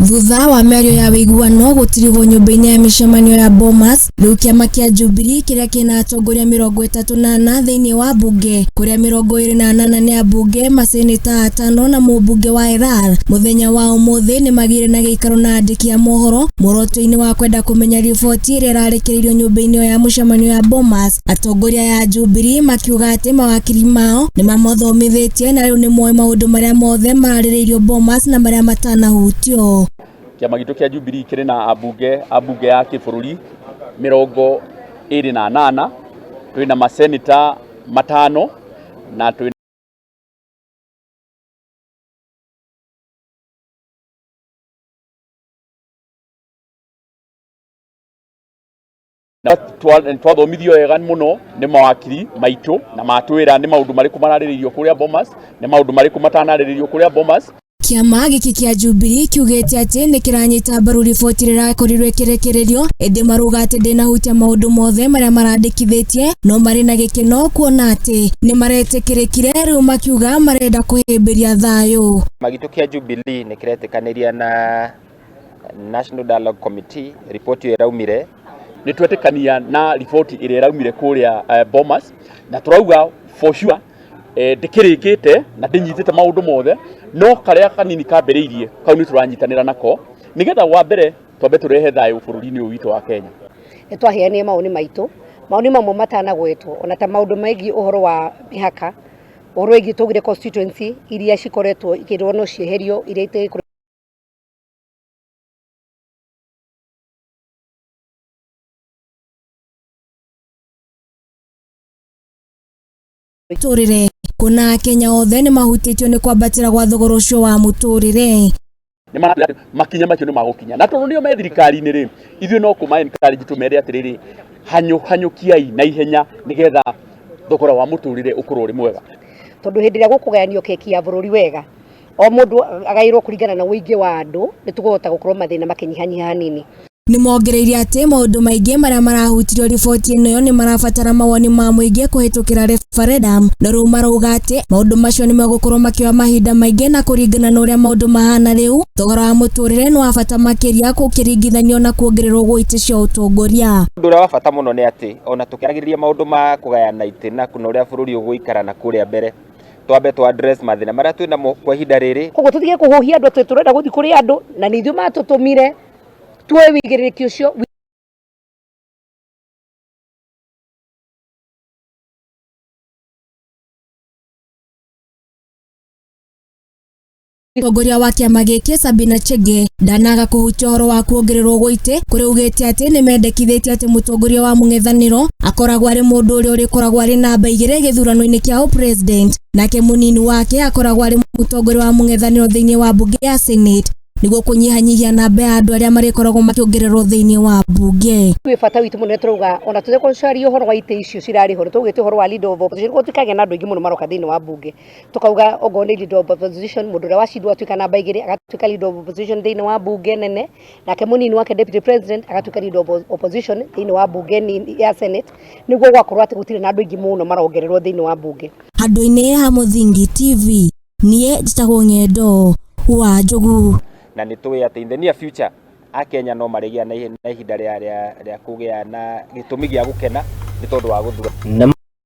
Thutha wa mĩario ya wĩiguano gũtirigwo nyũmba-inĩ ya mĩcemanio ya Bomas, rĩu kĩama kĩa Jubilee kĩrĩa kĩna atongoria 34 thĩinĩ wa mbunge, kũrĩa 28 nĩ ambunge, maseneta 5 na mũmbunge wa Erar, mũthenya wa ũmũthĩ nĩ magĩire na gĩikaro na andĩki a mohoro muoroto-inĩ wa kwenda kũmenya riboti ĩrĩa ĩrarekereirio nyũmba-inĩ ya mũcemanio ya Bomas. Atongoria ya Jubilee makiuga atĩ mawakiri mao nĩ mamothomithĩtie na rĩu nĩ moĩ maũndũ marĩa mothe mararĩrĩirio Bomas na marĩa matanahutio. Kĩama gitũ kĩa Jubilee kĩrĩ na ambunge ya kĩbũrũri 28, twĩna maseneta 5 na twĩna twathomithio wega mũno nĩ mawakiri maitũ na matwĩra nĩ maũndũ marĩkũ mararĩrĩirio kũrĩa Bomas, nĩ maũndũ marĩkũ matanarĩrĩirio kũrĩa Bomas. Kĩama gĩkĩ kĩa Jubilee kiugĩte atĩ nĩ kĩranyita mbaru riboti rĩrakorirwo ĩkĩrekererio, ĩndĩ marauga atĩ ndĩnahutia maũndũ mothe marĩa marandĩkithĩtie, no marĩ na gĩkeno kuona atĩ nĩ maretĩkĩrĩkire, rĩu makiuga marenda kũhĩmbĩria thayũ. Kĩama gitũ kĩa Jubilee nĩ kĩretĩkanĩria na National Dialogue Committee riboti ĩraumire. Nĩ twetĩkania na riboti ĩrĩa ĩraumire kũrĩa Bomas, na turauga for sure ndĩkĩrĩkĩte na ndĩnyitĩte maũndũ mothe, no karĩa kanini kambĩrĩirie kau nĩ tũranyitanĩra nako nĩgetha wa mbere twambe tũrehe thayũ bũrũri-inĩ ũyũ witũ wa Kenya. Nĩ twaheania maoni maitũ, maoni mamwe matanagwetwo, ona ta maũndũ megiĩ ũhoro wa mĩhaka, ũhoro wĩgiĩ tũgire constituency iria cikoretwo ikĩrwo no cieherio iria itekũrwo mũtũrĩre, kuna Kenya othe nĩ mahutĩtio nĩ kwambatĩra gwa thogora ũcio wa mũtũrĩre. Nĩ marathiĩ makinya macio nĩ magũkinya, na tondũ nĩo me thirikari-inĩ rĩ, ithuĩ no kũma encourage tũmere atĩrĩrĩ, hanyũkiai na ihenya nĩgetha thogora wa mũtũrĩre ũkorwo ũrĩ mwega. Tondũ hĩndĩ ĩrĩa gũkũgayanio keki ya bũrũri wega, o mũndũ agaĩrwo kũringana na ũingĩ wa andũ, nĩ tũkũhota gũkorwo mathĩna makĩnyihanyiha hanini. Nĩ mongereire atĩ maũndũ maingĩ marĩa marahutirio riboti ĩno nĩ marabatara mawoni ma mũingĩ kũhĩtũkĩra referendum, na rĩu marauga atĩ maũndũ macio nĩ megũkorwo makĩoya mahinda maingĩ, na kũringana na ũrĩa maũndũ mahana rĩu, thogora wa mũtũrĩre nĩ wa bata makĩria gũkĩringithanio na kuongererwo gwa itĩ cia ũtongoria. Ũndũ ũrĩa wa bata mũno nĩ atĩ ona tũkĩaragĩrĩria maũndũ ma kũgayana itĩ na kuna ũrĩa bũrũri ũgũikara na kũrĩa mbere, twambe tu address mathĩna marĩa twĩ namo kwa ihinda rĩrĩ. Koguo tũtige kũhũhia andũ atĩ tũrenda gũthiĩ kũrĩ andũ, na nĩ ithuĩ matũtũmire tuoe wĩigĩrĩrĩki ũcio. Mũtongoria wa kĩama gĩkĩ Sabina Chege ndanaga kũhutia ũhoro wa kuongererwo gwa itĩ, kũrĩa augĩte atĩ nĩ mendekithĩtie atĩ mũtongoria wa mũng'ethanĩro akoragwo arĩ mũndũ ũrĩa ũrĩkoragwo arĩ namba 2 gĩthurano-inĩ kĩa president, nake mũnini wake akoragwo arĩ mũtongoria wa mũng'ethanĩro thĩinĩ wa mbunge ya Senate, nĩguo kũnyihanyihia namba ya andũ arĩa marĩkoragwo makĩongererwo thĩinĩ wa mbunge. Twĩ bata witũ mũno turauga ona tũthe kũcaria ũhoro wa itĩ icio cirarĩ ho, tũgĩte ũhoro wa leader of opposition, nĩguo tũkagĩa na andũ aingĩ mũno maroka thĩinĩ wa mbunge. Tukauga ogo nĩ leader of opposition, mũndũ ũrĩa wacindwo atuĩka namba 2 agatuĩka leader of opposition thĩinĩ wa mbunge nene, nake mũnini wake deputy president agatuĩka leader of opposition thĩinĩ wa mbunge ya Senate, nĩguo gwakorwo atĩ gũtirĩ na andũ aingĩ mũno marongererwo thĩinĩ wa mbunge. Handũ-inĩ ha Mũthingi TV, niĩ njĩtagwo Ng'endo wa Njogu. Na nĩ tũĩ atĩ in the near future Akenya no marĩgĩa na ihinda rĩa kũgĩa na gĩtũmi gĩa gũkena nĩ tondũ wa gũthura.